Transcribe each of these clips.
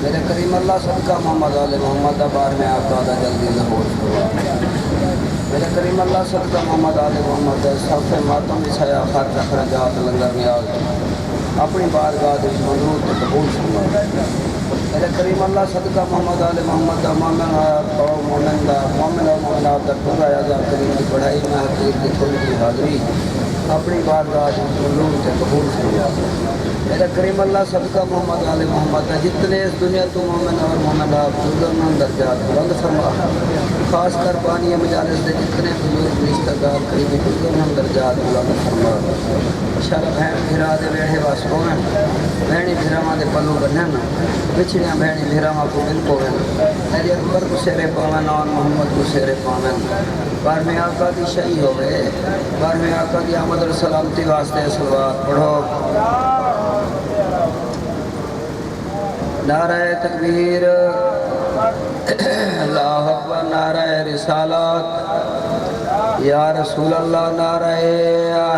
मेरे करीम अल्लाह सदका मोहम्मद आले मोहम्मद बार में आपका आदा जल्दी ज़हूर हुआ। मेरे करीम अल्लाह सदका मोहम्मद आले मोहम्मद सफ़े मातम बिछाया खर्च अखराजात लंगर न्याज अपनी बारगाह मंजूर तो कबूल हुआ। मेरे करीम अल्लाह सदका मोहम्मद आले मोहम्मद मोमिन और मोमिनात का पूरा आज़ा करीम की पढ़ाई में हकीर की थोड़ी की हाज़री अपनी बारगाह मंजूर तो कबूल हुआ। मेरा करीम अल्लाह सदका मोहम्मद आले मोहम्मद जितने इस दुनिया तो मोमिन और मोमिनात बुजुर्ग दर्जात बुलंद फरमा। खासकर पानी मजालिस के जितने बुजुर्ग रिश्तेदार करीबी बुजुर्ग दर्जात बुलंद फरमा। शर भैन भिरा दे वेड़े वास होवन भैनी भिरावां दे पल्लू बन्नन पिछड़ियां भैनी भिरावां को मिल पोवन मेरे अकबर को शेरे पावन और मोहम्मद को शेरे पावन बार में आका की शही होवे बार में आका की आमद और सलामती वास्ते सलवात पढ़ो। नाराए तकबीर अल्लाह अकबर नाराए रिसालत या रसूल अल्लाह नाराए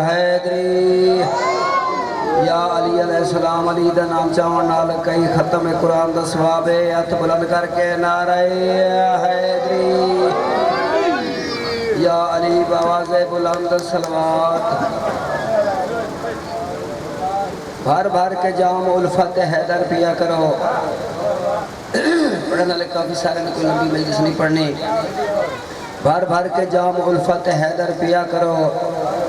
हैदरी या अली अलैहिस्सलाम अली दा नाम चावन नाल कई खत्म कुरान दा सवाब है। हथ बुलंद करके नाराए हैदरी या अली बावाज़े बुलंद सलवात भर भर के जाम उल्फत हैदर पिया करो। पढ़ने वाले काफ़ी सारे ने कोई लंबी मजलिस नहीं पढ़नी। भर भर के जाम उल्फत हैदर पिया करो।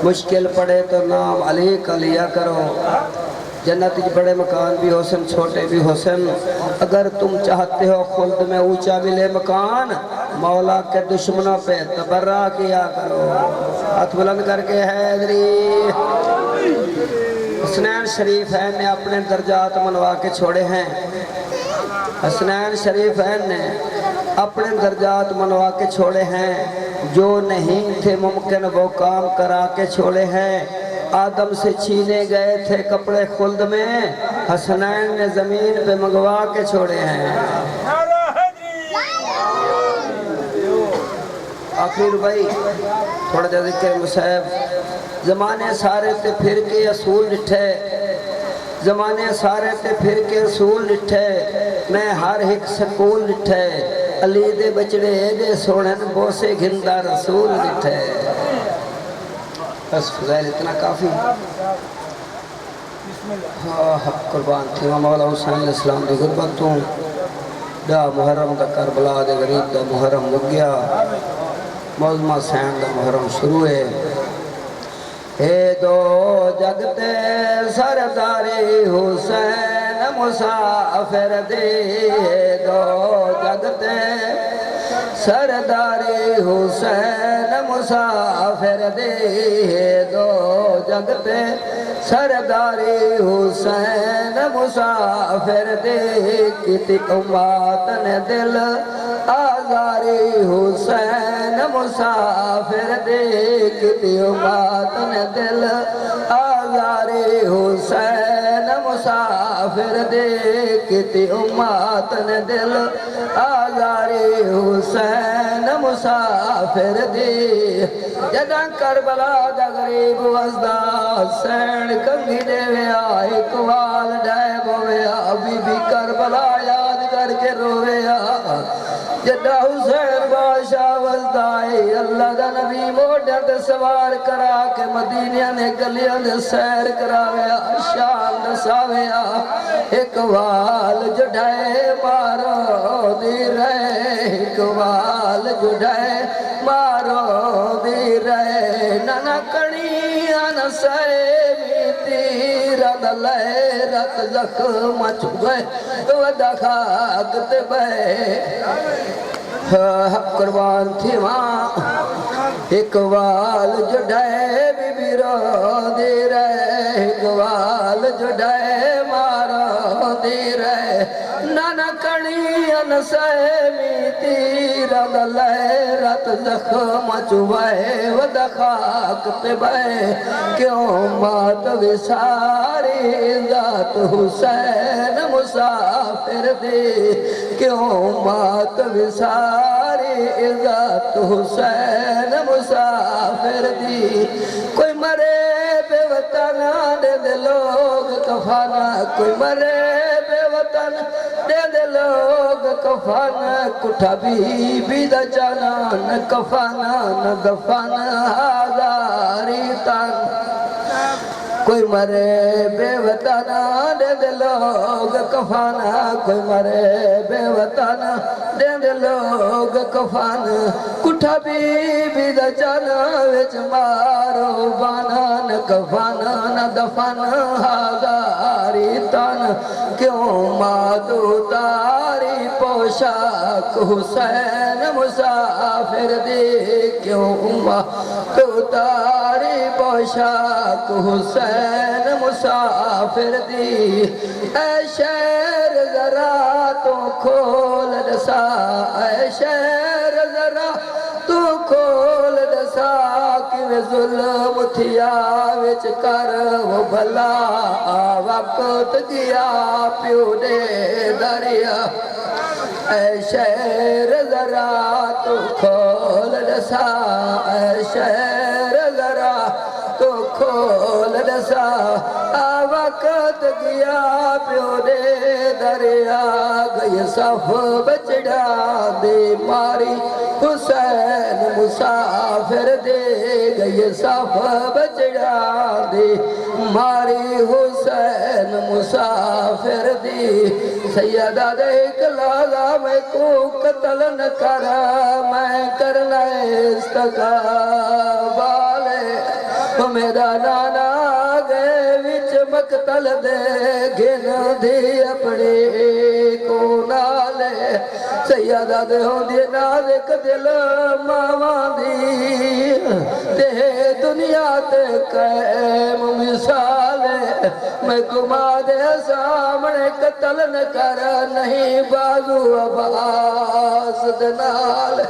मुश्किल पड़े तो नाम अली का लिया करो। जन्नत के बड़े मकान भी होसन छोटे भी होसन अगर तुम चाहते हो खुल्द में ऊंचा मिले मकान मौला के दुश्मनों पे तबर्रा किया करो। हाथ बुलंद करके हैदरी हसनैन शरीफ है ने अपने दर्जात मनवा के छोड़े हैं। हसनैन शरीफ है ने अपने दर्जात मनवा के छोड़े हैं। जो नहीं थे मुमकिन वो काम करा के छोड़े हैं। आदम से छीने गए थे कपड़े खुल्द में हसनैन ने जमीन पे मंगवा के छोड़े हैं। आखिरी रुबाई थोड़ा सा जिक्र मुसाहिब जमाने सारे ते फिर के असूल डिठे जमाने सारे ते फिर के असूल डिठे मैं हर एक सकूल डिठे अली दे बचड़े एडे सोहन बोसे घिंदा रसूल डिठे। बस फज़ैल इतना काफ़ी। हाँ कुर्बान थी मौला हुसैन इस्लाम की गुरबत तू डा मुहर्रम का करबला दे गरीब का मुहर्रम मुक गया मौजमा सैन का मुहर्रम शुरू है। हे दो जगते सरदारी हुसैन मुसाफिर दे दो जगते सरदारी हुसैन मुसाफिर दे दो जगते सरदारी हुसैन मुसाफिर दे किति उम्मत ने दिल आजारी हुसैन मुसाफिर दे किति उम्मत ने दिल आजारी हुसैन मुसाफिर दे किति उम्मत ने दिल आजारी हुसैन मुसाफिर दे। जदा करबला दा गरीब वसदा सैन कंगी देविया एक वाल डैब होया बीबी करबला याद करके रोवेया। जदा हुसैन बादशाह वसदा अल्लाह दा नबी मोढे ते सवार करा के मदीने ने गलियां दे सैर करावेया शाम दसावेया। एक वाल जुड़ाए मारो दी रहे एक वाल जुड़ाए मारो दी रहे नाना कणिया न सहे तीर दले रत जख्म चुगे वदा खाक ते बहे कुर्बान थी मां एक वाल जुड़ाए बीबी रो दे रहे एक वाल जुड़ाए मारो दे रहे नाना कणियन सहमी तीर दले रत जख्म चुबे वदा खाक पे बहे क्यों मात विसारी जात हुसैन मुसाफिर दे क्यों मात विसारी इज़्ज़त हुसैन मुसाफिर दी। कोई मरे बेवतन दे लोग कफाना कोई मरे बेवतन दे लोग कफन कुठा बीबी दा जाना न कफन न दफन हाजारी तन कोई मरे बेवतन दे लोग कफन कोई मरे बेवतन दे लोग कफन कुठा बीबी दा जाना विच मारो बाना न कफन न दफन हाजारी तन क्यों मादू तारी पोशाक हुसैन मुसाफिर दी क्यों मादू तारी पोशाक हुसैन मुसाफिर दी ऐ शहर जरा तो खोल दसा ऐ शहर जरा तू खोल दसा कि जुल्म थिया विच कर वो भला वक्त गया प्यो दे दरिया ऐ शहर जरा तू खोल दसा ऐ शहर जरा तू खोल दसा वक्त गया प्यो दे दरिया गई सफ बचड़ा दे मारी हुसैन मुसाफिर दे गई सफ बचड़ा दे मारी हुसैन मुसाफिर दी सैयदा दे कलाला मैं को कत्ल न कर मैं करना इस्तक़बाले मेरा नाना गए विच मकतल दे गिन दी अपने को नाले सैयदा दे होंदे नाज़िक दिल मावा दी ते दुनिया ते कैम मिसाल मैं गुमा दे सामने कत्ल न कर नहीं बाजू अब्बास दे नाल